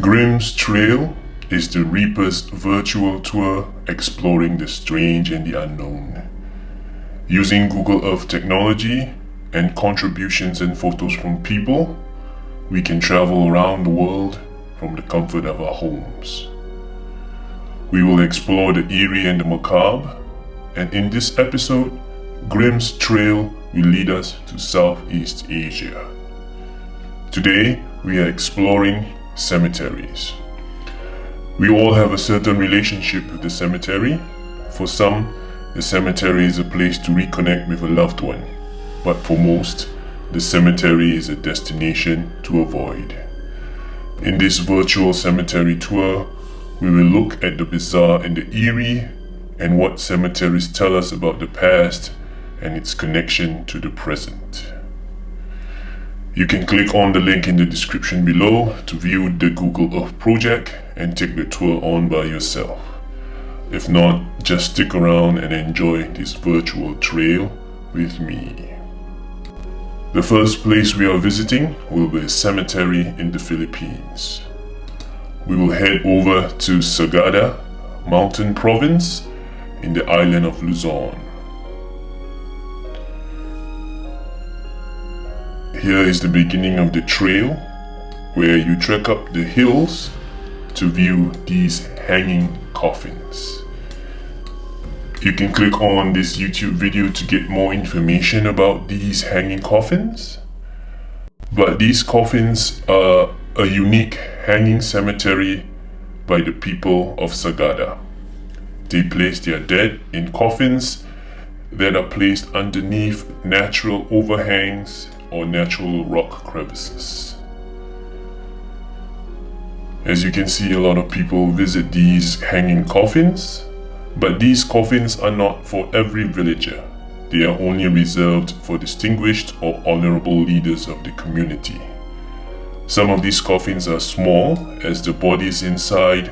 Grimm's Trail is the Reaper's virtual tour exploring the strange and the unknown. Using Google Earth technology and contributions and photos from people, we can travel around the world from the comfort of our homes. We will explore the eerie and the macabre, and in this episode, Grimm's Trail will lead us to Southeast Asia. Today, we are exploring cemeteries. We all have a certain relationship with the cemetery. For some, the cemetery is a place to reconnect with a loved one, but for most, the cemetery is a destination to avoid. In this virtual cemetery tour, we will look at the bizarre and the eerie and what cemeteries tell us about the past and its connection to the present. You can click on the link in the description below to view the Google Earth project and take the tour on by yourself. If not, just stick around and enjoy this virtual trail with me. The first place we are visiting will be a cemetery in the Philippines. We will head over to Sagada Mountain Province in the island of Luzon. Here is the beginning of the trail, where you trek up the hills to view these hanging coffins. You can click on this YouTube video to get more information about these hanging coffins. But these coffins are a unique hanging cemetery by the people of Sagada. They place their dead in coffins that are placed underneath natural overhangs or natural rock crevices. As you can see, a lot of people visit these hanging coffins, but these coffins are not for every villager. They are only reserved for distinguished or honorable leaders of the community. Some of these coffins are small, as the bodies inside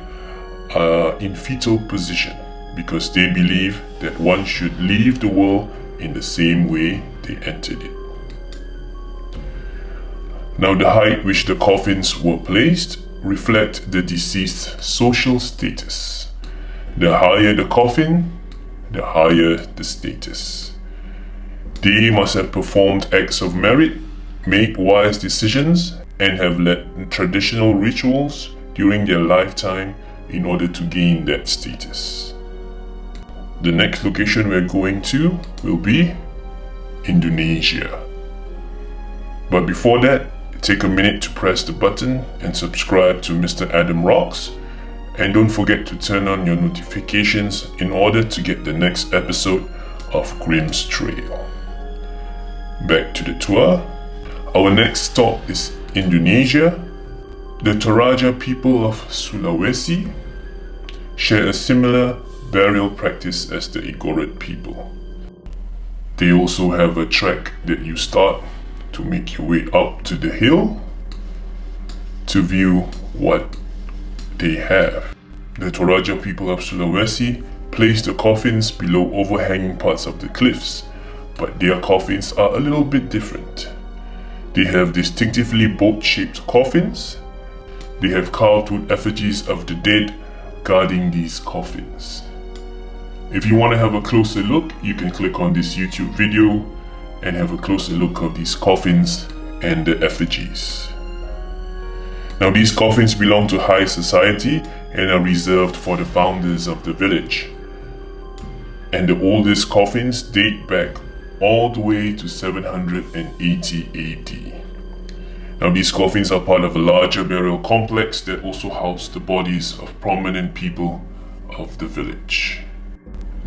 are in fetal position, because they believe that one should leave the world in the same way they entered it. Now, the height which the coffins were placed reflect the deceased's social status. The higher the coffin, the higher the status. They must have performed acts of merit, made wise decisions, and have led traditional rituals during their lifetime in order to gain that status. The next location we're going to will be Indonesia. But before that, take a minute to press the button and subscribe to Mr. Adam Rocks, and don't forget to turn on your notifications in order to get the next episode of Grimm's Trail. Back to the tour. Our next stop is Indonesia. The Toraja people of Sulawesi share a similar burial practice as the Igorot people. They also have a trek that you start to make your way up to the hill to view what they have. The Toraja people of Sulawesi place the coffins below overhanging parts of the cliffs, but their coffins are a little bit different. They have distinctively boat-shaped coffins. They have carved wood effigies of the dead guarding these coffins. If you want to have a closer look, you can click on this YouTube video and have a closer look of these coffins and the effigies. Now, these coffins belong to high society and are reserved for the founders of the village. And the oldest coffins date back all the way to 780 AD. Now, these coffins are part of a larger burial complex that also house the bodies of prominent people of the village.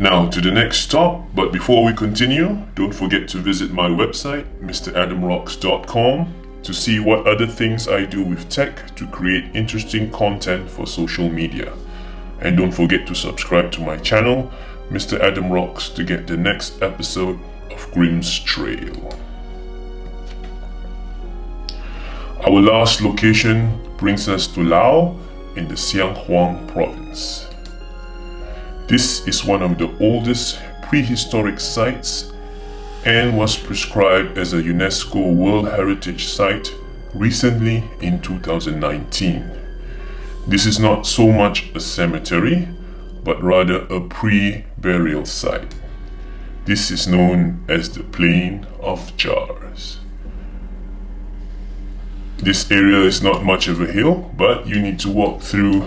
Now to the next stop, but before we continue, don't forget to visit my website, mradamrocks.com, to see what other things I do with tech to create interesting content for social media. And don't forget to subscribe to my channel, Mr. Adam Rocks, to get the next episode of Grimm's Trail. Our last location brings us to Laos in the Siang province. This is one of the oldest prehistoric sites and was prescribed as a UNESCO World Heritage Site recently in 2019. This is not so much a cemetery, but rather a pre-burial site. This is known as the Plain of Jars. This area is not much of a hill, but you need to walk through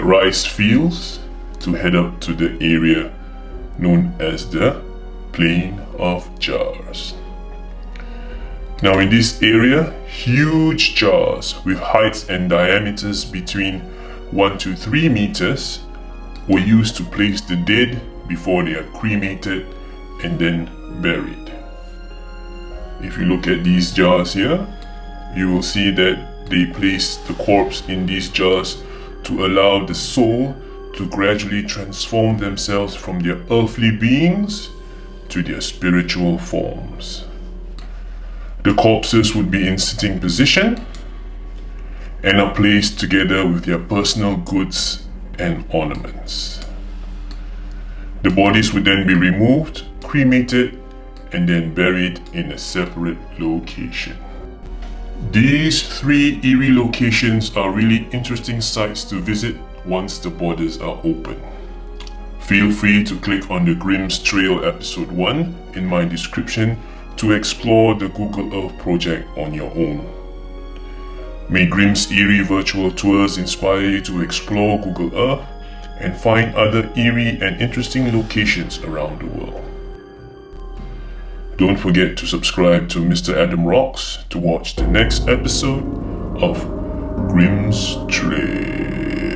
rice fields to head up to the area known as the Plain of Jars. Now in this area, huge jars with heights and diameters between 1 to 3 meters were used to place the dead before they are cremated and then buried. If you look at these jars here, you will see that they place the corpse in these jars to allow the soul to gradually transform themselves from their earthly beings to their spiritual forms. The corpses would be in sitting position and are placed together with their personal goods and ornaments. The bodies would then be removed, cremated, and then buried in a separate location. These 3 eerie locations are really interesting sites to visit once the borders are open. Feel free to click on the Grimm's Trail episode 1 in my description to explore the Google Earth project on your own. May Grimm's Eerie virtual tours inspire you to explore Google Earth and find other eerie and interesting locations around the world. Don't forget to subscribe to Mr. Adam Rocks to watch the next episode of Grimm's Trail.